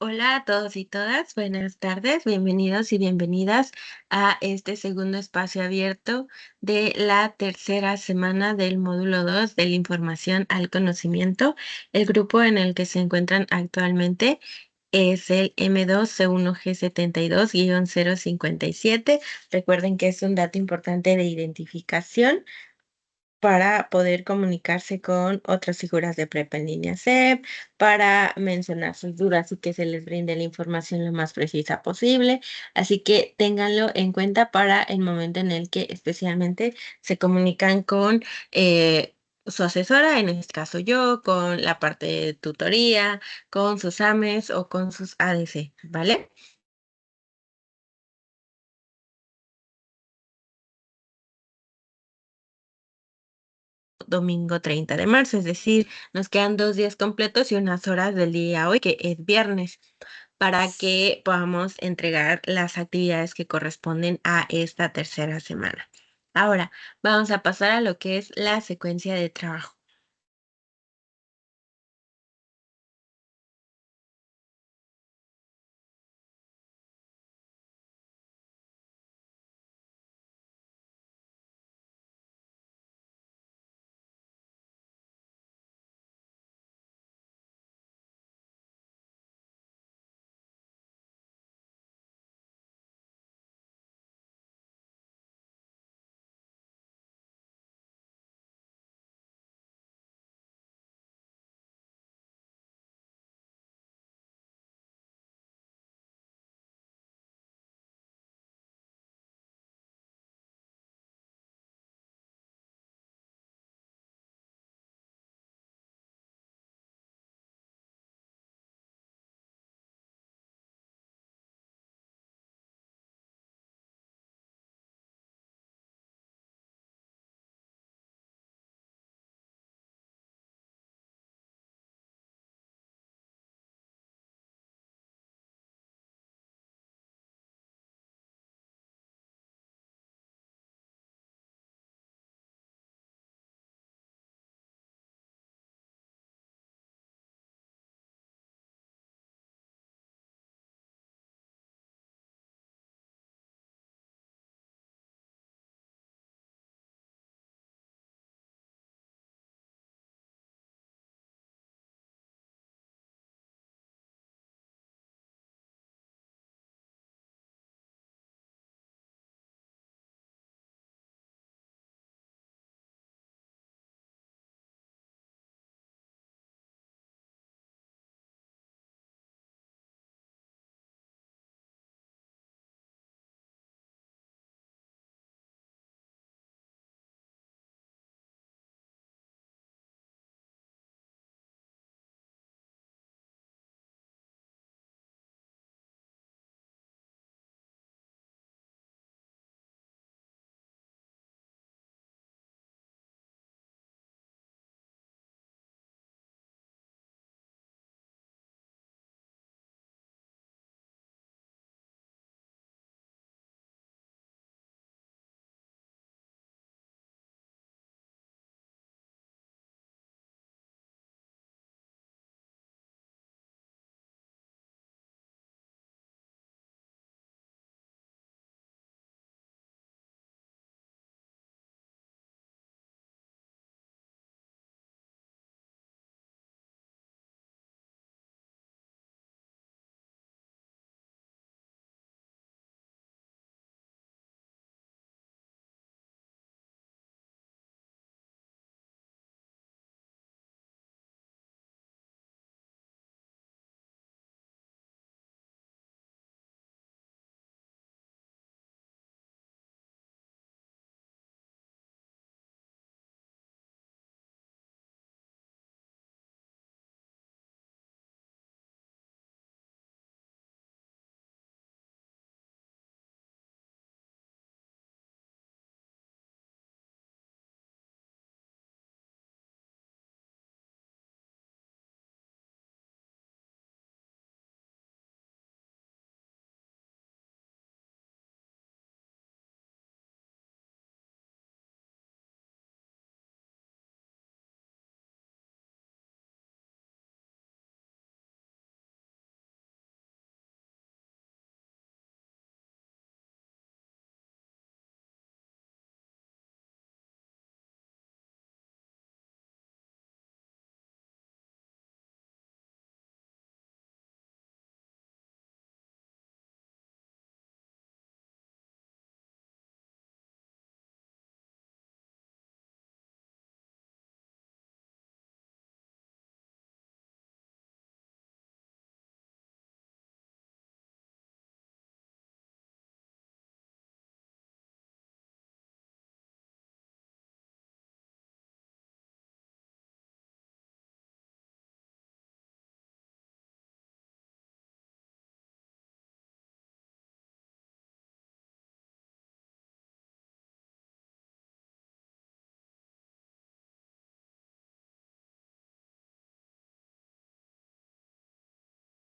Hola a todos y todas, buenas tardes, bienvenidos y bienvenidas a este segundo espacio abierto de la tercera semana del módulo 2 de la información al conocimiento. El grupo en el que se encuentran actualmente es el M2C1G72-057. Recuerden que es un dato importante de identificación para poder comunicarse con otras figuras de prepa en línea SEP, para mencionar sus dudas y que se les brinde la información lo más precisa posible. Así que ténganlo en cuenta para el momento en el que especialmente se comunican con su asesora, en este caso yo, con la parte de tutoría, con sus AMES o con sus ADC, ¿vale? Domingo 30 de marzo, es decir, nos quedan 2 días completos y unas horas del día hoy, que es viernes, para que podamos entregar las actividades que corresponden a esta tercera semana. Ahora, vamos a pasar a lo que es la secuencia de trabajo.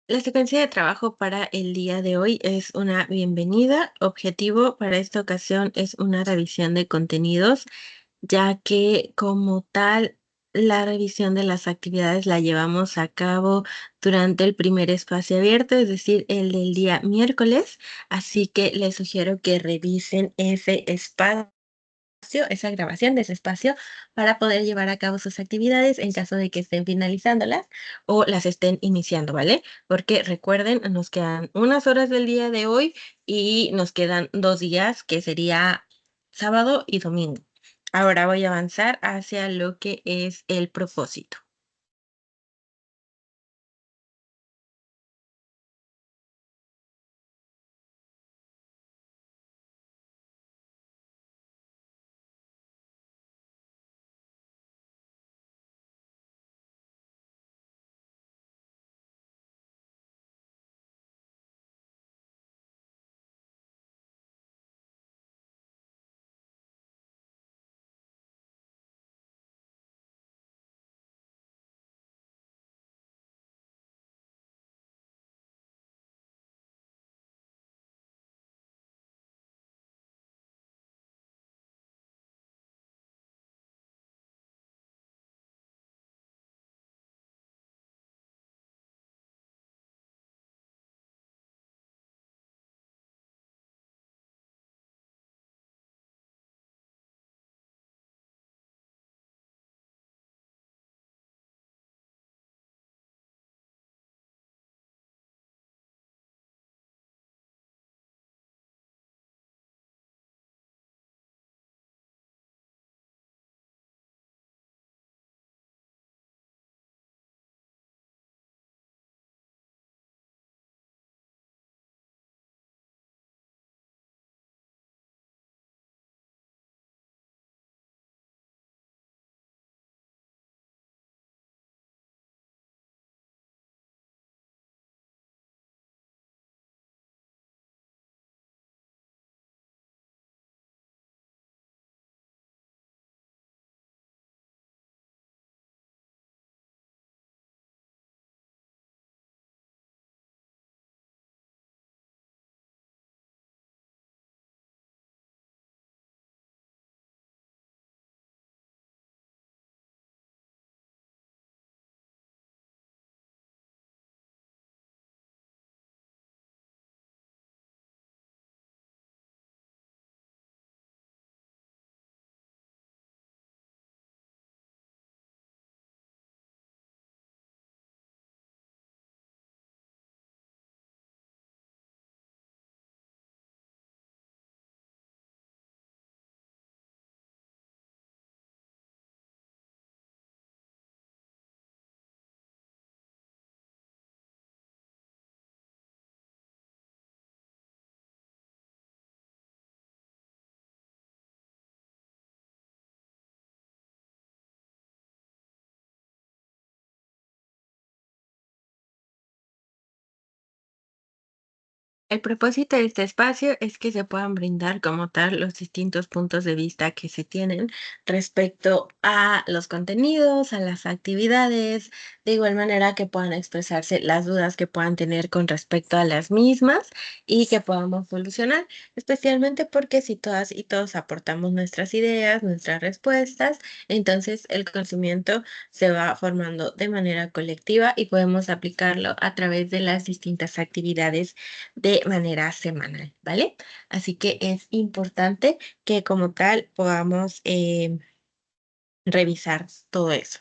La secuencia de trabajo para el día de hoy es una bienvenida. Objetivo para esta ocasión es una revisión de contenidos, ya que como tal, la revisión de las actividades la llevamos a cabo durante el primer espacio abierto, es decir, el del día miércoles. Así que les sugiero que revisen ese espacio, esa grabación de ese espacio, para poder llevar a cabo sus actividades en caso de que estén finalizándolas o las estén iniciando, ¿vale? Porque recuerden, nos quedan unas horas del día de hoy y nos quedan 2 días, que sería sábado y domingo. Ahora voy a avanzar hacia lo que es el propósito. El propósito de este espacio es que se puedan brindar como tal los distintos puntos de vista que se tienen respecto a los contenidos, a las actividades, de igual manera que puedan expresarse las dudas que puedan tener con respecto a las mismas y que podamos solucionar, especialmente porque si todas y todos aportamos nuestras ideas, nuestras respuestas, entonces el conocimiento se va formando de manera colectiva y podemos aplicarlo a través de las distintas actividades de manera semanal, ¿vale? Así que es importante que como tal podamos revisar todo eso.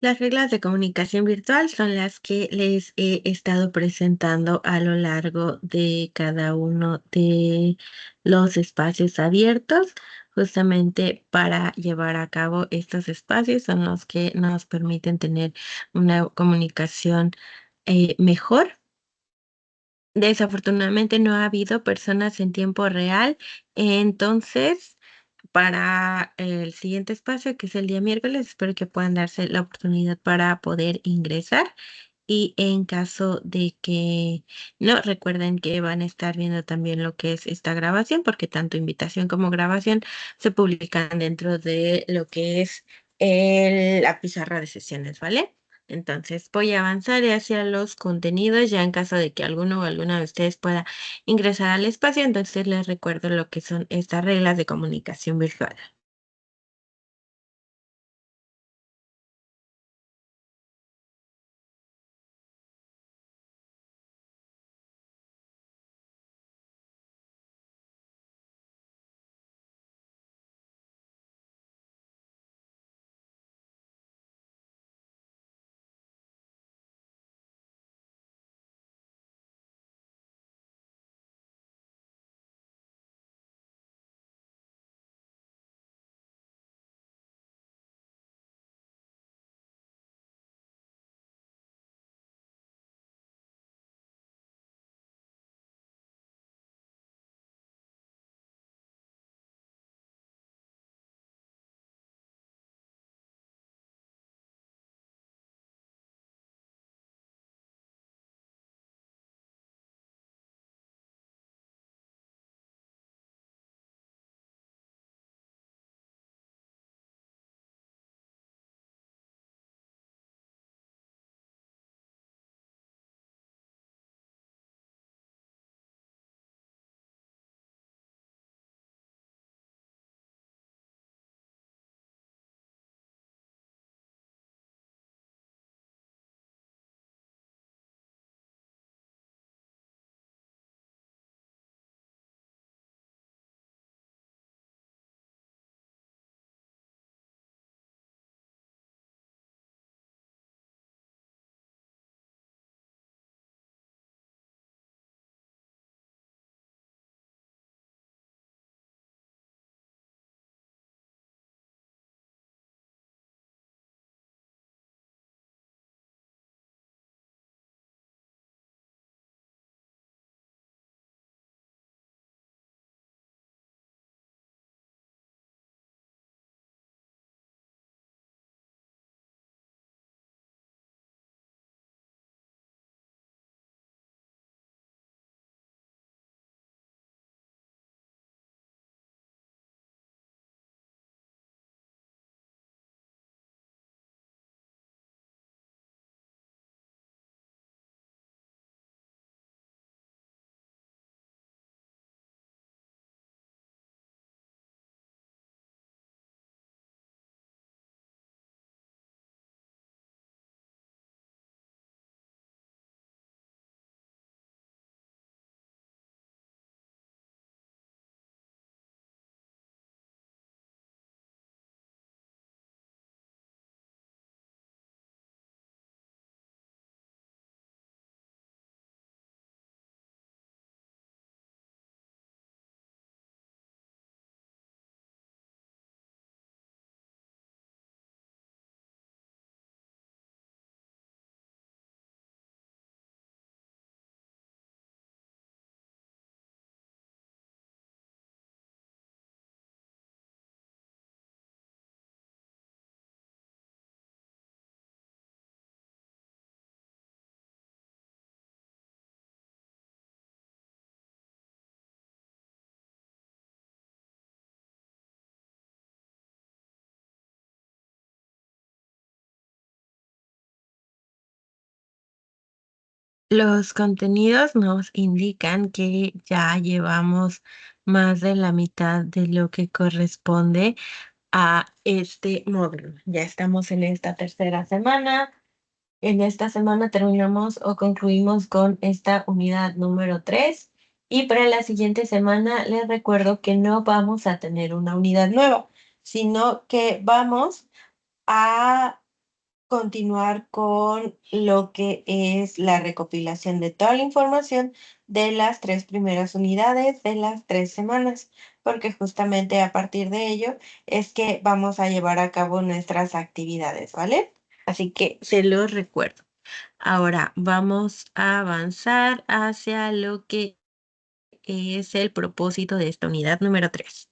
Las reglas de comunicación virtual son las que les he estado presentando a lo largo de cada uno de los espacios abiertos, justamente para llevar a cabo estos espacios son los que nos permiten tener una comunicación mejor. Desafortunadamente no ha habido personas en tiempo real, entonces para el siguiente espacio, que es el día miércoles, espero que puedan darse la oportunidad para poder ingresar. Y en caso de que no, recuerden que van a estar viendo también lo que es esta grabación, porque tanto invitación como grabación se publican dentro de lo que es la pizarra de sesiones, ¿vale? Entonces voy a avanzar hacia los contenidos, ya en caso de que alguno o alguna de ustedes pueda ingresar al espacio, entonces les recuerdo lo que son estas reglas de comunicación virtual. Los contenidos nos indican que ya llevamos más de la mitad de lo que corresponde a este módulo. Ya estamos en esta tercera semana. En esta semana terminamos o concluimos con esta unidad número 3 y para la siguiente semana les recuerdo que no vamos a tener una unidad nueva, sino que vamos a continuar con lo que es la recopilación de toda la información de las 3 primeras unidades de las 3 semanas, porque justamente a partir de ello es que vamos a llevar a cabo nuestras actividades, ¿vale? Así que se los recuerdo. Ahora vamos a avanzar hacia lo que es el propósito de esta unidad número 3.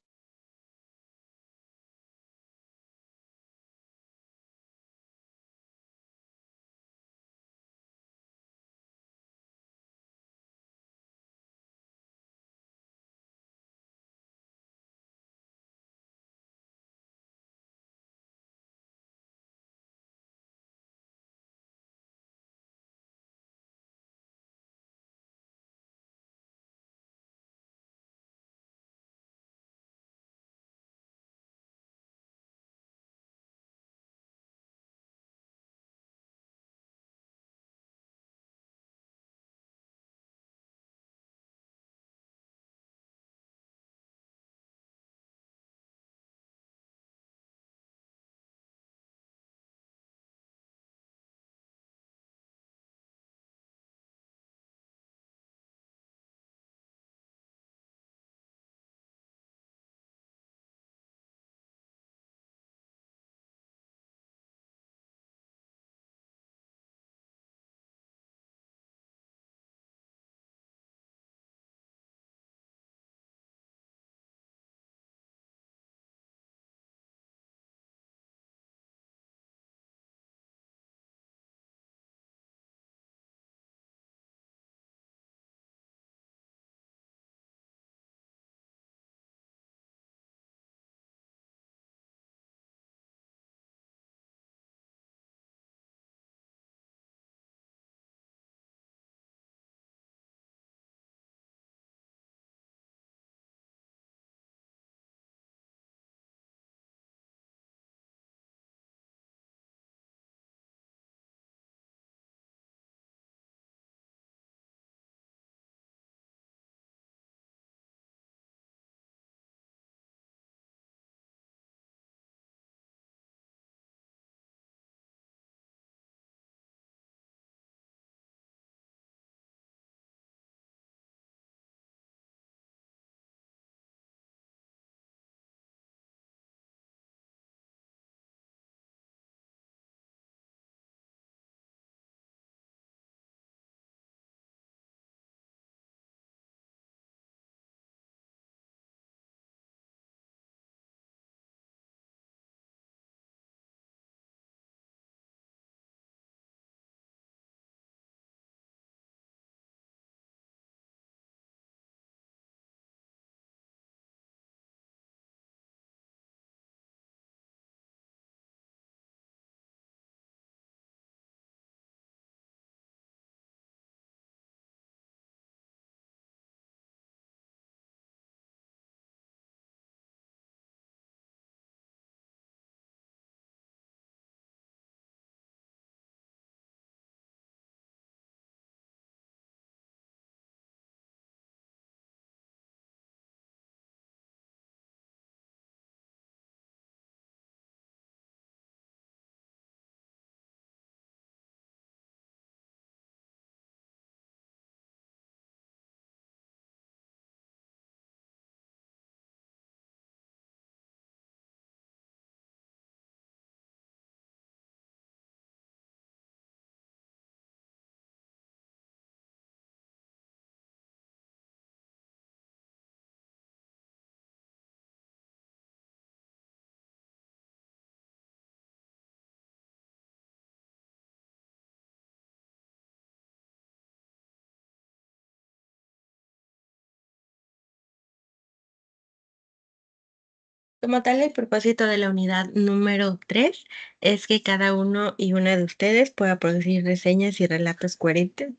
Como tal, el propósito de la unidad número 3 es que cada uno y una de ustedes pueda producir reseñas y relatos coherentes.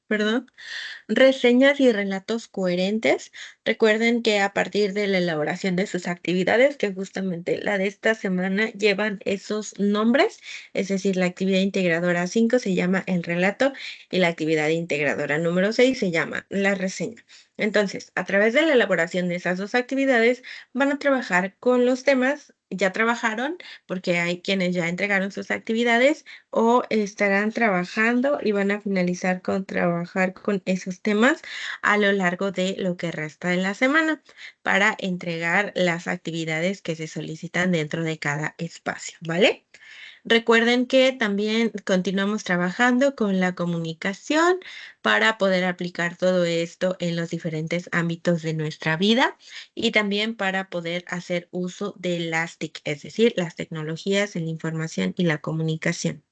Perdón. Reseñas y relatos coherentes. Recuerden que a partir de la elaboración de sus actividades, que justamente la de esta semana llevan esos nombres, es decir, la actividad integradora 5 se llama el relato y la actividad integradora número 6 se llama la reseña. Entonces, a través de la elaboración de esas dos actividades, van a trabajar con los temas ya trabajaron, porque hay quienes ya entregaron sus actividades o estarán trabajando y van a finalizar con trabajar con esos temas a lo largo de lo que resta de la semana para entregar las actividades que se solicitan dentro de cada espacio, ¿vale? Recuerden que también continuamos trabajando con la comunicación para poder aplicar todo esto en los diferentes ámbitos de nuestra vida y también para poder hacer uso de las TIC, es decir, las tecnologías en la información y la comunicación.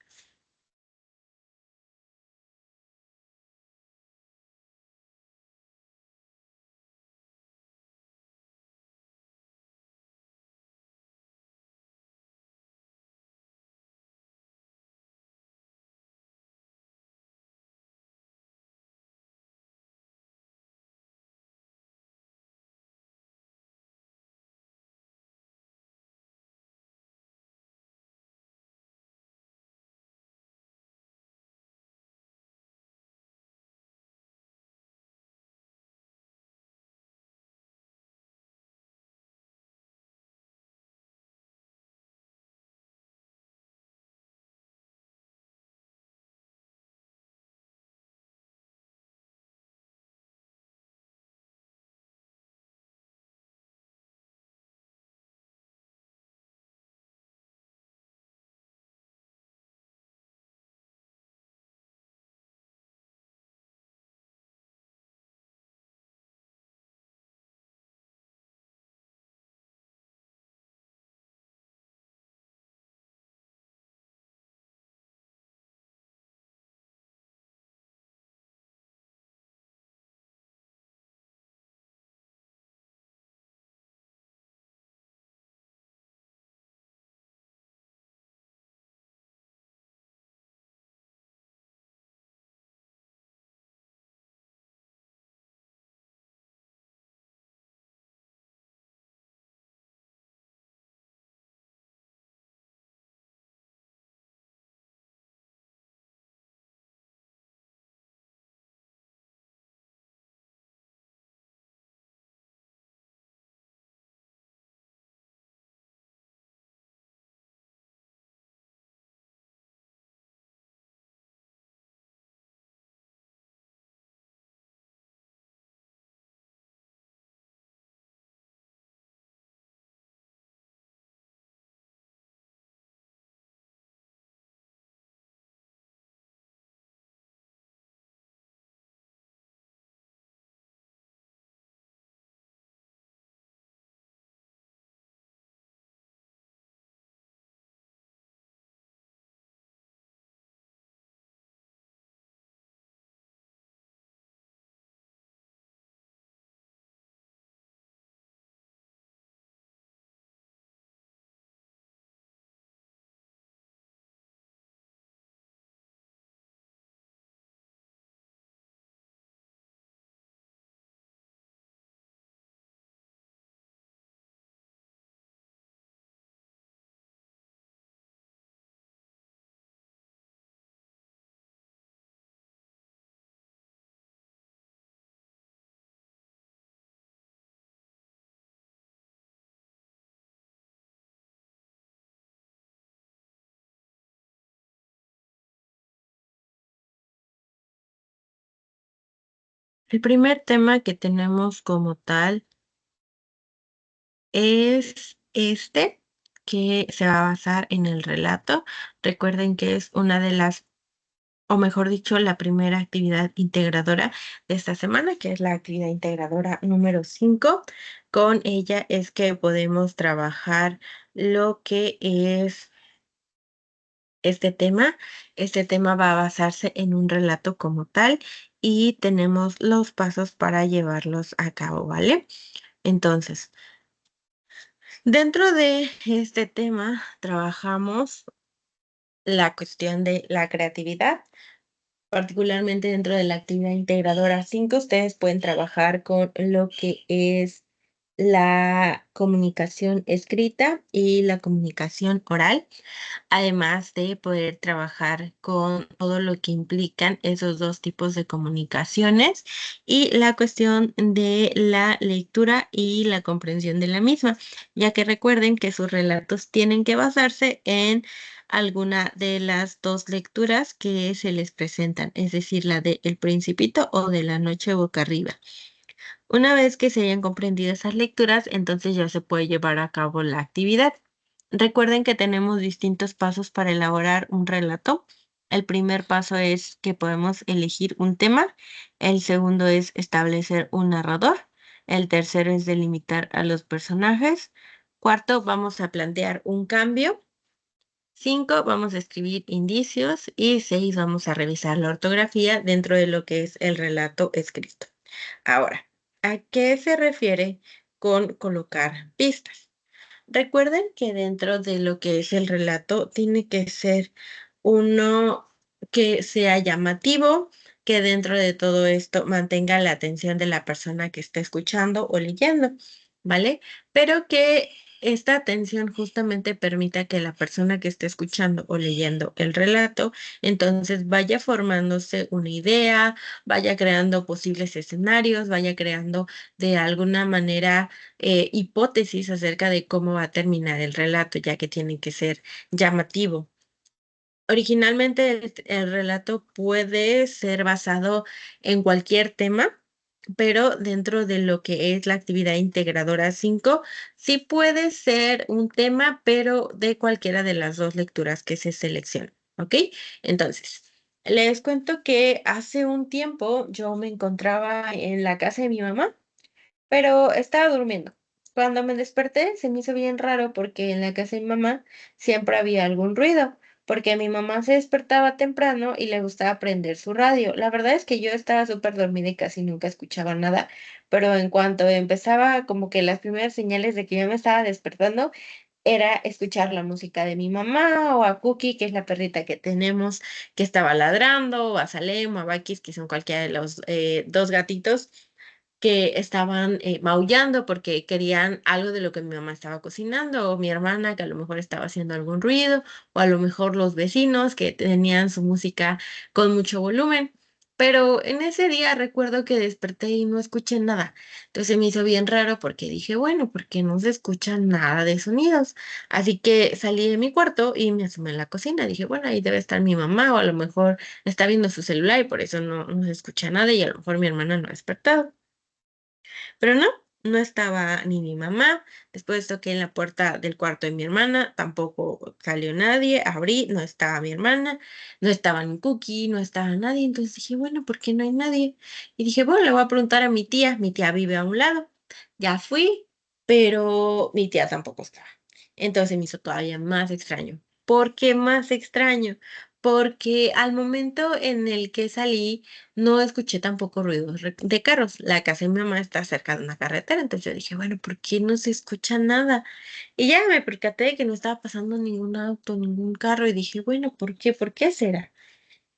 El primer tema que tenemos como tal es este, que se va a basar en el relato. Recuerden que es una de las, o mejor dicho, la primera actividad integradora de esta semana, que es la actividad integradora número 5. Con ella es que podemos trabajar lo que es este tema. Este tema va a basarse en un relato como tal y tenemos los pasos para llevarlos a cabo, ¿vale? Entonces, dentro de este tema trabajamos la cuestión de la creatividad. Particularmente dentro de la actividad integradora 5, ustedes pueden trabajar con lo que es la comunicación escrita y la comunicación oral, además de poder trabajar con todo lo que implican esos dos tipos de comunicaciones y la cuestión de la lectura y la comprensión de la misma, ya que recuerden que sus relatos tienen que basarse en alguna de las dos lecturas que se les presentan, es decir, la de El Principito o de La Noche Boca Arriba. Una vez que se hayan comprendido esas lecturas, entonces ya se puede llevar a cabo la actividad. Recuerden que tenemos distintos pasos para elaborar un relato. El primer paso es que podemos elegir un tema. El segundo es establecer un narrador. El tercero es delimitar a los personajes. Cuarto, vamos a plantear un cambio. 5, vamos a escribir indicios. Y 6, vamos a revisar la ortografía dentro de lo que es el relato escrito. Ahora, ¿a qué se refiere con colocar pistas? Recuerden que dentro de lo que es el relato tiene que ser uno que sea llamativo, que dentro de todo esto mantenga la atención de la persona que está escuchando o leyendo, ¿vale? Pero que esta atención justamente permita que la persona que esté escuchando o leyendo el relato, entonces vaya formándose una idea, vaya creando posibles escenarios, vaya creando de alguna manera hipótesis acerca de cómo va a terminar el relato, ya que tiene que ser llamativo. Originalmente el relato puede ser basado en cualquier tema, pero dentro de lo que es la actividad integradora 5, sí puede ser un tema, pero de cualquiera de las dos lecturas que se seleccionan, ¿ok? Entonces, les cuento que hace un tiempo yo me encontraba en la casa de mi mamá, pero estaba durmiendo. Cuando me desperté, se me hizo bien raro porque en la casa de mi mamá siempre había algún ruido, porque mi mamá se despertaba temprano y le gustaba prender su radio. La verdad es que yo estaba súper dormida y casi nunca escuchaba nada, pero en cuanto empezaba como que las primeras señales de que yo me estaba despertando, era escuchar la música de mi mamá o a Cookie, que es la perrita que tenemos, que estaba ladrando, o a Salem o a Bakis, que son cualquiera de los dos gatitos que estaban maullando porque querían algo de lo que mi mamá estaba cocinando, o mi hermana que a lo mejor estaba haciendo algún ruido, o a lo mejor los vecinos que tenían su música con mucho volumen. Pero en ese día recuerdo que desperté y no escuché nada. Entonces me hizo bien raro porque dije, bueno, porque no se escucha nada de sonidos. Así que salí de mi cuarto y me asomé en la cocina. Dije, bueno, ahí debe estar mi mamá, o a lo mejor está viendo su celular y por eso no se escucha nada y a lo mejor mi hermana no ha despertado. Pero no, no estaba ni mi mamá. Después toqué en la puerta del cuarto de mi hermana, tampoco salió nadie. Abrí, no estaba mi hermana, no estaba ni Cookie, no estaba nadie. Entonces dije, bueno, ¿por qué no hay nadie? Y dije, bueno, le voy a preguntar a mi tía vive a un lado. Ya fui, pero mi tía tampoco estaba. Entonces me hizo todavía más extraño. ¿Por qué más extraño? Porque al momento en el que salí, no escuché tampoco ruidos de carros. La casa de mi mamá está cerca de una carretera, entonces yo dije, bueno, ¿por qué no se escucha nada? Y ya me percaté de que no estaba pasando ningún auto, ningún carro, y dije, bueno, ¿por qué? ¿Por qué será?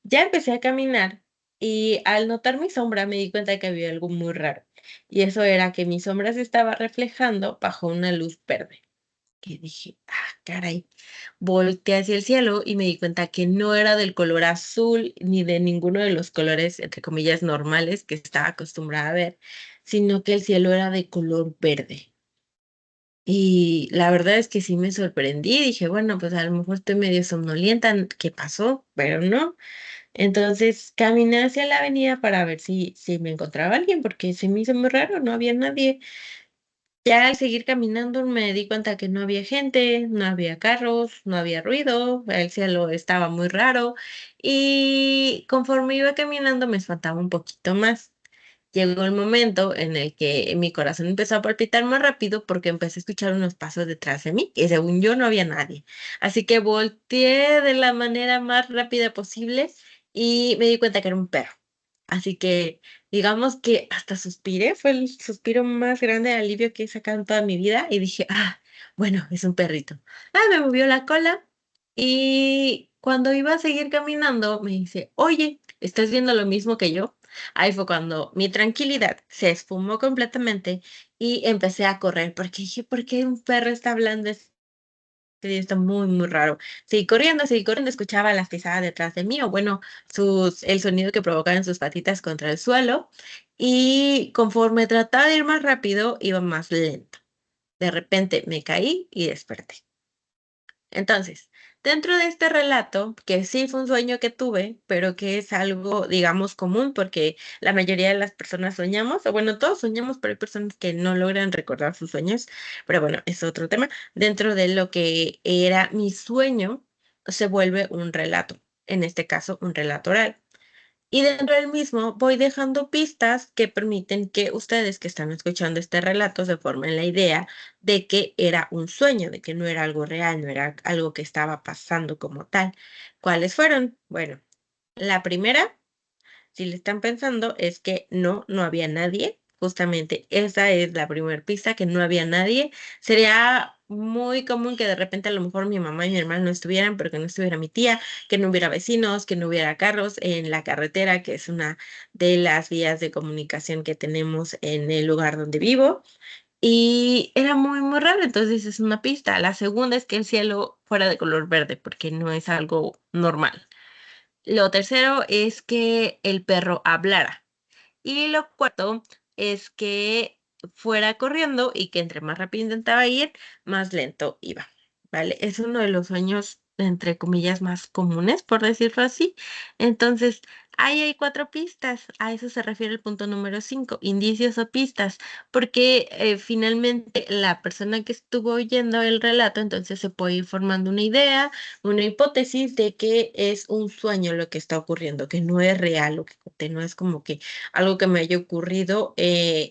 Ya empecé a caminar y al notar mi sombra me di cuenta que había algo muy raro. Y eso era que mi sombra se estaba reflejando bajo una luz verde. Que dije, ah, caray. Volteé hacia el cielo y me di cuenta que no era del color azul ni de ninguno de los colores, entre comillas, normales que estaba acostumbrada a ver, sino que el cielo era de color verde. Y la verdad es que sí me sorprendí. Dije, bueno, pues a lo mejor estoy medio somnolienta, ¿qué pasó? Pero no. Entonces caminé hacia la avenida para ver si me encontraba alguien, porque se me hizo muy raro, no había nadie. Ya al seguir caminando me di cuenta que no había gente, no había carros, no había ruido, el cielo estaba muy raro y conforme iba caminando me espantaba un poquito más. Llegó el momento en el que mi corazón empezó a palpitar más rápido porque empecé a escuchar unos pasos detrás de mí y según yo no había nadie. Así que volteé de la manera más rápida posible y me di cuenta que era un perro. Así que digamos que hasta suspiré, fue el suspiro más grande de alivio que he sacado en toda mi vida y dije, ah, bueno, es un perrito. Ah, me movió la cola y cuando iba a seguir caminando me dice, oye, ¿estás viendo lo mismo que yo? Ahí fue cuando mi tranquilidad se esfumó completamente y empecé a correr, porque dije: "¿Por qué un perro está hablando así? Está muy, muy raro". Seguí corriendo, escuchaba las pisadas detrás de mí, o bueno, el sonido que provocaban sus patitas contra el suelo, y conforme trataba de ir más rápido, iba más lento. De repente me caí y desperté. Entonces, dentro de este relato, que sí fue un sueño que tuve, pero que es algo, digamos, común, porque la mayoría de las personas soñamos, o bueno, todos soñamos, pero hay personas que no logran recordar sus sueños, pero bueno, es otro tema. Dentro de lo que era mi sueño, se vuelve un relato, en este caso, un relato oral. Y dentro del mismo voy dejando pistas que permiten que ustedes que están escuchando este relato se formen la idea de que era un sueño, de que no era algo real, no era algo que estaba pasando como tal. ¿Cuáles fueron? Bueno, la primera, si le están pensando, es que no había nadie. Justamente esa es la primer pista, que no había nadie. Sería muy común que de repente a lo mejor mi mamá y mi hermano no estuvieran, pero que no estuviera mi tía, que no hubiera vecinos, que no hubiera carros en la carretera, que es una de las vías de comunicación que tenemos en el lugar donde vivo. Y era muy, muy raro, entonces es una pista. La segunda es que el cielo fuera de color verde, porque no es algo normal. Lo tercero es que el perro hablara. Y lo cuarto es que fuera corriendo y que entre más rápido intentaba ir, más lento iba, ¿vale? Es uno de los sueños, entre comillas, más comunes, por decirlo así. Entonces, ahí hay 4 pistas. A eso se refiere el punto número 5, indicios o pistas, porque finalmente la persona que estuvo oyendo el relato, entonces se puede ir formando una idea, una hipótesis de que es un sueño lo que está ocurriendo, que no es real lo que conté, no es como que algo que me haya ocurrido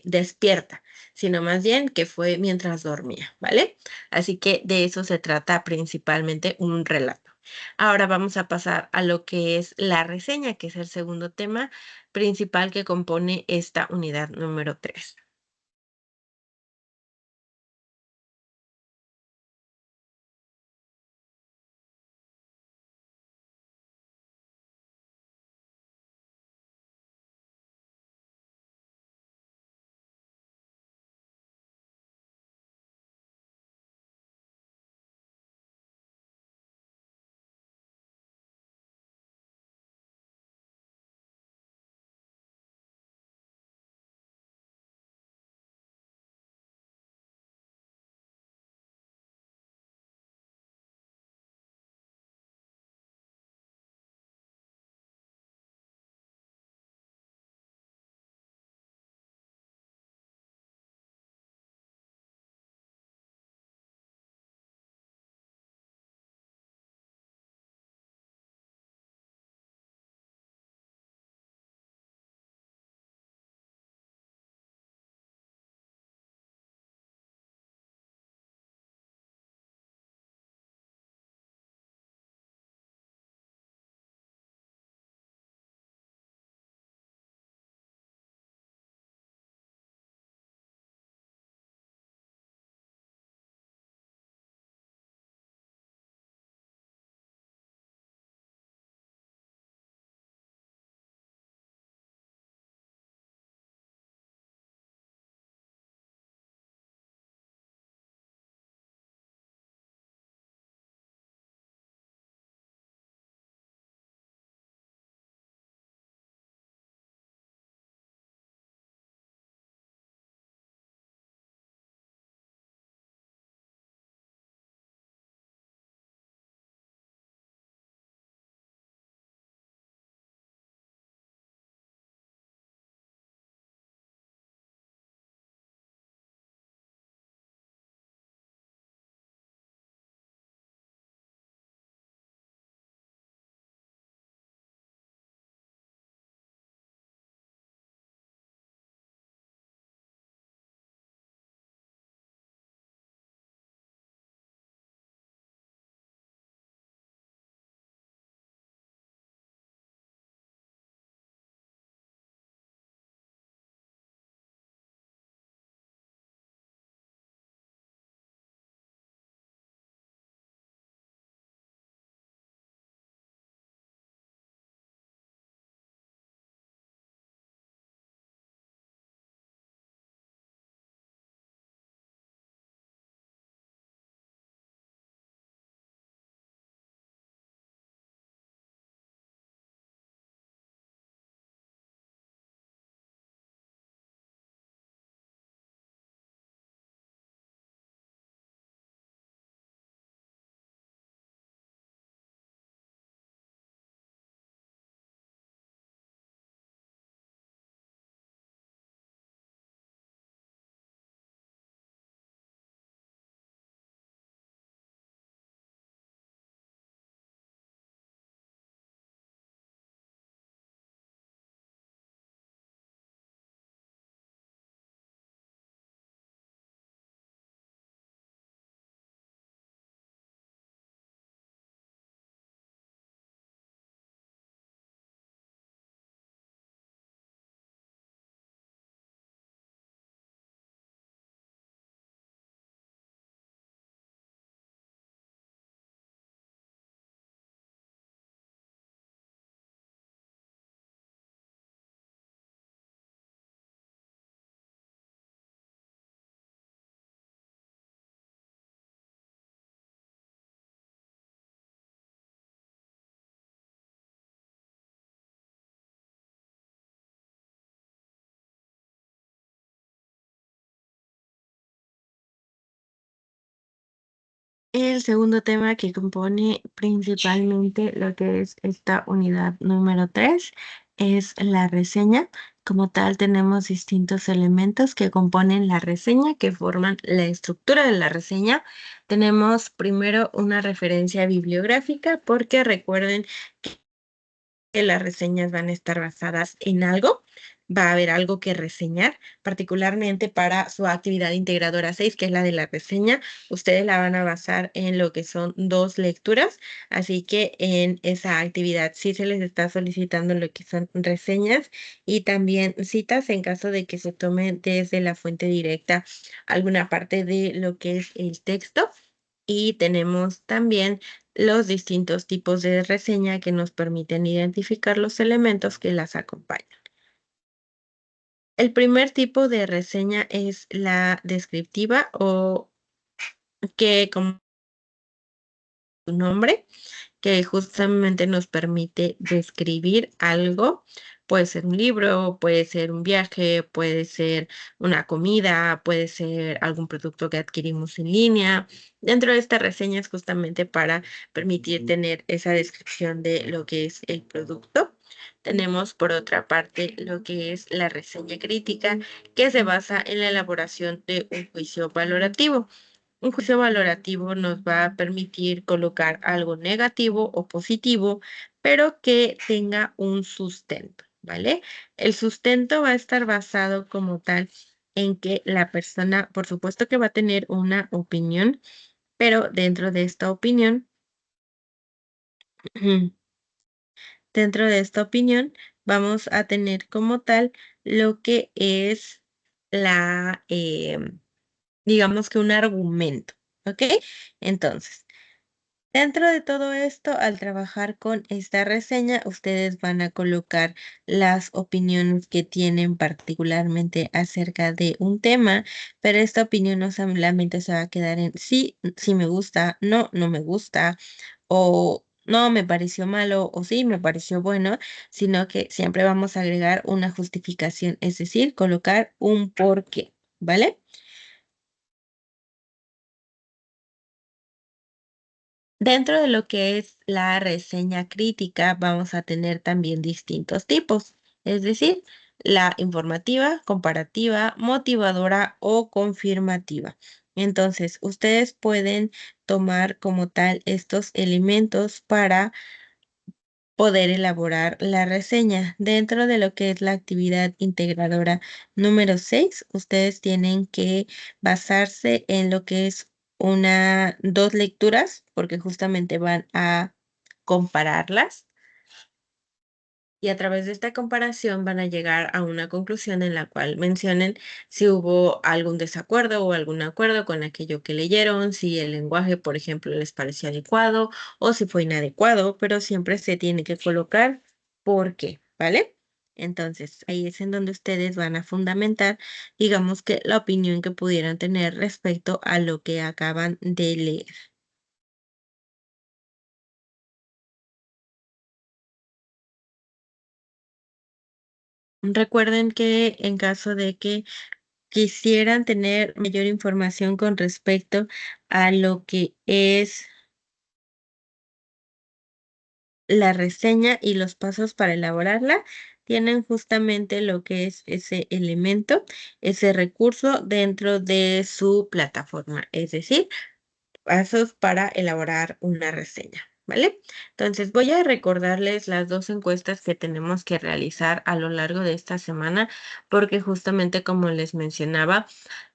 despierta, sino más bien que fue mientras dormía, ¿vale? Así que de eso se trata principalmente un relato. Ahora vamos a pasar a lo que es la reseña, que es el segundo tema principal que compone esta unidad número 3. el segundo tema que compone principalmente lo que es esta unidad número 3, es la reseña. Como tal, tenemos distintos elementos que componen la reseña, que forman la estructura de la reseña. Tenemos primero una referencia bibliográfica, porque recuerden que las reseñas van a estar basadas en algo, va a haber algo que reseñar, particularmente para su actividad integradora 6, que es la de la reseña. Ustedes la van a basar en lo que son 2 lecturas, así que en esa actividad sí se les está solicitando lo que son reseñas y también citas en caso de que se tome desde la fuente directa alguna parte de lo que es el texto. Y tenemos también los distintos tipos de reseña que nos permiten identificar los elementos que las acompañan. El primer tipo de reseña es la descriptiva o que, como su nombre, que justamente nos permite describir algo. Puede ser un libro, puede ser un viaje, puede ser una comida, puede ser algún producto que adquirimos en línea. Dentro de esta reseña es justamente para permitir tener esa descripción de lo que es el producto. Tenemos por otra parte lo que es la reseña crítica, que se basa en la elaboración de un juicio valorativo. Un juicio valorativo nos va a permitir colocar algo negativo o positivo, pero que tenga un sustento, ¿vale? El sustento va a estar basado como tal en que la persona, por supuesto que va a tener una opinión, pero dentro de esta opinión, dentro de esta opinión vamos a tener como tal lo que es la, digamos que un argumento, ¿ok? Entonces, dentro de todo esto, al trabajar con esta reseña, ustedes van a colocar las opiniones que tienen particularmente acerca de un tema, pero esta opinión no solamente se va a quedar en sí, sí me gusta, no, no me gusta, o no me pareció malo, o sí me pareció bueno, sino que siempre vamos a agregar una justificación, es decir, colocar un porqué, ¿vale? Dentro de lo que es la reseña crítica, vamos a tener también distintos tipos, es decir, la informativa, comparativa, motivadora o confirmativa. Entonces, ustedes pueden tomar como tal estos elementos para poder elaborar la reseña. Dentro de lo que es la actividad integradora número 6, ustedes tienen que basarse en lo que es dos lecturas, porque justamente van a compararlas. Y a través de esta comparación van a llegar a una conclusión en la cual mencionen si hubo algún desacuerdo o algún acuerdo con aquello que leyeron, si el lenguaje, por ejemplo, les pareció adecuado o si fue inadecuado, pero siempre se tiene que colocar por qué, ¿vale? Entonces, ahí es en donde ustedes van a fundamentar, digamos que la opinión que pudieran tener respecto a lo que acaban de leer. Recuerden que en caso de que quisieran tener mayor información con respecto a lo que es la reseña y los pasos para elaborarla, tienen justamente lo que es ese elemento, ese recurso dentro de su plataforma, es decir, pasos para elaborar una reseña, ¿vale? Entonces voy a recordarles las 2 encuestas que tenemos que realizar a lo largo de esta semana, porque justamente como les mencionaba,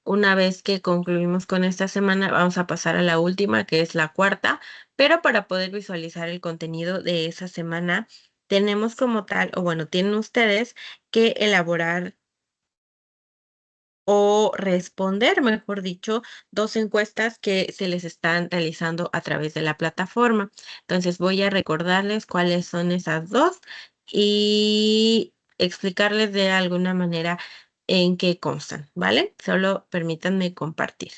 una vez que concluimos con esta semana, vamos a pasar a la última, que es la cuarta, pero para poder visualizar el contenido de esa semana, tenemos como tal, o bueno, tienen ustedes que elaborar o responder, mejor dicho, 2 encuestas que se les están realizando a través de la plataforma. Entonces, voy a recordarles cuáles son esas 2 y explicarles de alguna manera en qué constan, ¿vale? Solo permítanme compartir.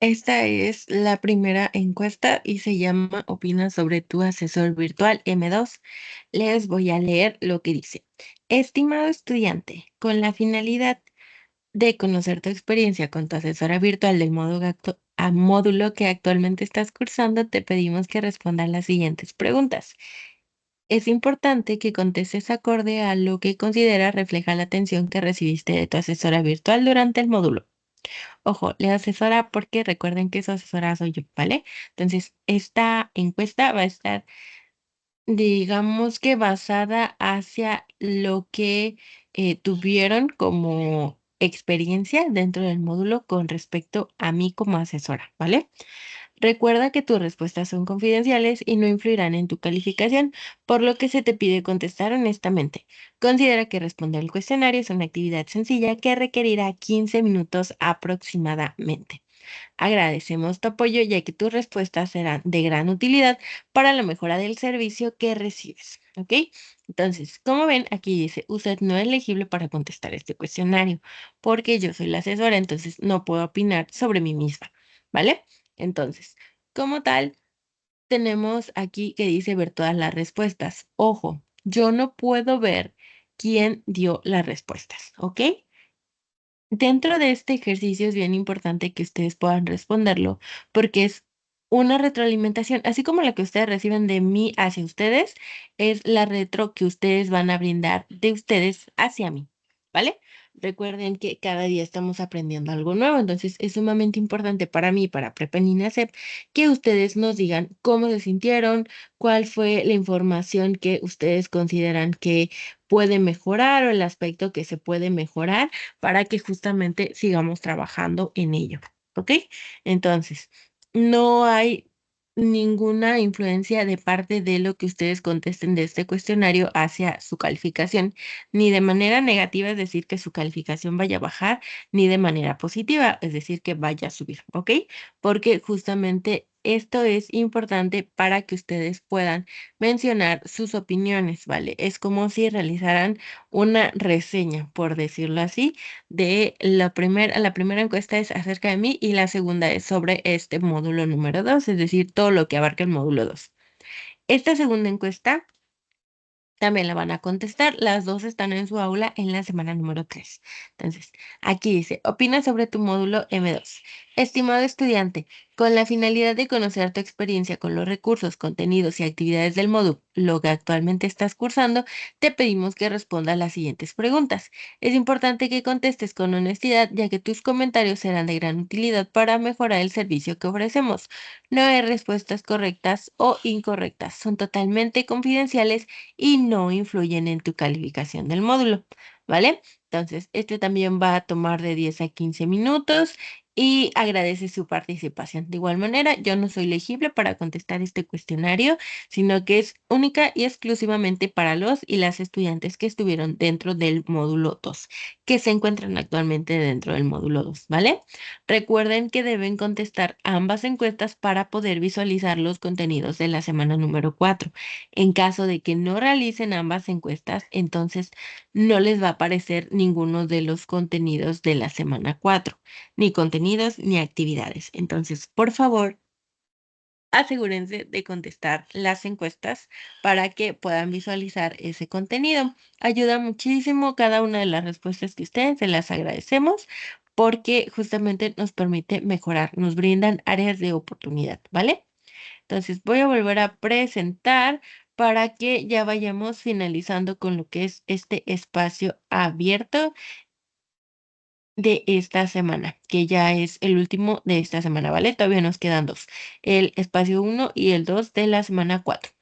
Esta es la primera encuesta y se llama Opina sobre tu asesor virtual M2. Les voy a leer lo que dice. Estimado estudiante, con la finalidad de conocer tu experiencia con tu asesora virtual del módulo que actualmente estás cursando, te pedimos que respondas las siguientes preguntas. Es importante que contestes acorde a lo que consideras refleja la atención que recibiste de tu asesora virtual durante el módulo. Ojo, le asesora porque recuerden que su asesora soy yo, ¿vale? Entonces, esta encuesta va a estar, digamos que basada hacia lo que tuvieron como experiencia dentro del módulo con respecto a mí como asesora, ¿vale? Recuerda que tus respuestas son confidenciales y no influirán en tu calificación, por lo que se te pide contestar honestamente. Considera que responder el cuestionario es una actividad sencilla que requerirá 15 minutos aproximadamente. Agradecemos tu apoyo ya que tus respuestas serán de gran utilidad para la mejora del servicio que recibes. ¿Ok? Entonces, como ven, aquí dice, usted no es elegible para contestar este cuestionario porque yo soy la asesora, entonces no puedo opinar sobre mí misma. ¿Vale? Entonces, como tal, tenemos aquí que dice ver todas las respuestas. Ojo, yo no puedo ver quién dio las respuestas. ¿Ok? Dentro de este ejercicio es bien importante que ustedes puedan responderlo porque es una retroalimentación, así como la que ustedes reciben de mí hacia ustedes, es la retro que ustedes van a brindar de ustedes hacia mí, ¿vale? Recuerden que cada día estamos aprendiendo algo nuevo, entonces es sumamente importante para mí, para Prepa en Línea CEP, que ustedes nos digan cómo se sintieron, cuál fue la información que ustedes consideran que puede mejorar o el aspecto que se puede mejorar para que justamente sigamos trabajando en ello, ¿ok? Entonces, no hay ninguna influencia de parte de lo que ustedes contesten de este cuestionario hacia su calificación, ni de manera negativa, es decir, que su calificación vaya a bajar, ni de manera positiva, es decir, que vaya a subir, ¿ok? Porque justamente esto es importante para que ustedes puedan mencionar sus opiniones, ¿vale? Es como si realizaran una reseña, por decirlo así, de la primera encuesta es acerca de mí y la segunda es sobre este módulo número 2, es decir, todo lo que abarca el módulo 2. Esta segunda encuesta también la van a contestar. Las dos están en su aula en la semana número 3. Entonces, aquí dice, opina sobre tu módulo M2. Estimado estudiante, con la finalidad de conocer tu experiencia con los recursos, contenidos y actividades del módulo, lo que actualmente estás cursando, te pedimos que respondas las siguientes preguntas. Es importante que contestes con honestidad, ya que tus comentarios serán de gran utilidad para mejorar el servicio que ofrecemos. No hay respuestas correctas o incorrectas, son totalmente confidenciales y no influyen en tu calificación del módulo, ¿vale? Entonces, este también va a tomar de 10 a 15 minutos y agradece su participación. De igual manera, yo no soy elegible para contestar este cuestionario, sino que es única y exclusivamente para los y las estudiantes que estuvieron dentro del módulo 2, que se encuentran actualmente dentro del módulo 2, ¿vale? Recuerden que deben contestar ambas encuestas para poder visualizar los contenidos de la semana número 4. En caso de que no realicen ambas encuestas, entonces no les va a aparecer ninguno de los contenidos de la semana 4, ni contenidos ni actividades. Entonces, por favor, asegúrense de contestar las encuestas para que puedan visualizar ese contenido. Ayuda muchísimo cada una de las respuestas que ustedes, se las agradecemos porque justamente nos permite mejorar, nos brindan áreas de oportunidad, ¿vale? Entonces voy a volver a presentar para que ya vayamos finalizando con lo que es este espacio abierto de esta semana, que ya es el último de esta semana, ¿vale? Todavía nos quedan dos, el espacio uno y el 2 de la semana 4.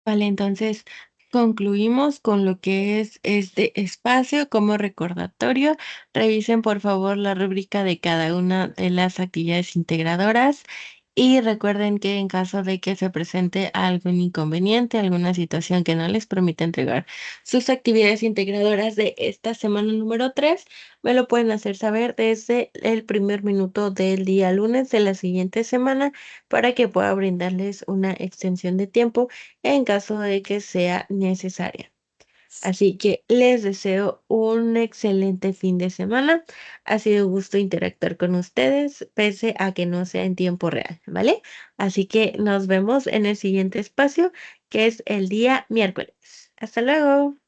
Vale, entonces concluimos con lo que es este espacio como recordatorio. Revisen por favor la rúbrica de cada una de las actividades integradoras y recuerden que en caso de que se presente algún inconveniente, alguna situación que no les permita entregar sus actividades integradoras de esta semana número 3, me lo pueden hacer saber desde el primer minuto del día lunes de la siguiente semana para que pueda brindarles una extensión de tiempo en caso de que sea necesaria. Así que les deseo un excelente fin de semana. Ha sido un gusto interactuar con ustedes, pese a que no sea en tiempo real, ¿vale? Así que nos vemos en el siguiente espacio, que es el día miércoles. Hasta luego.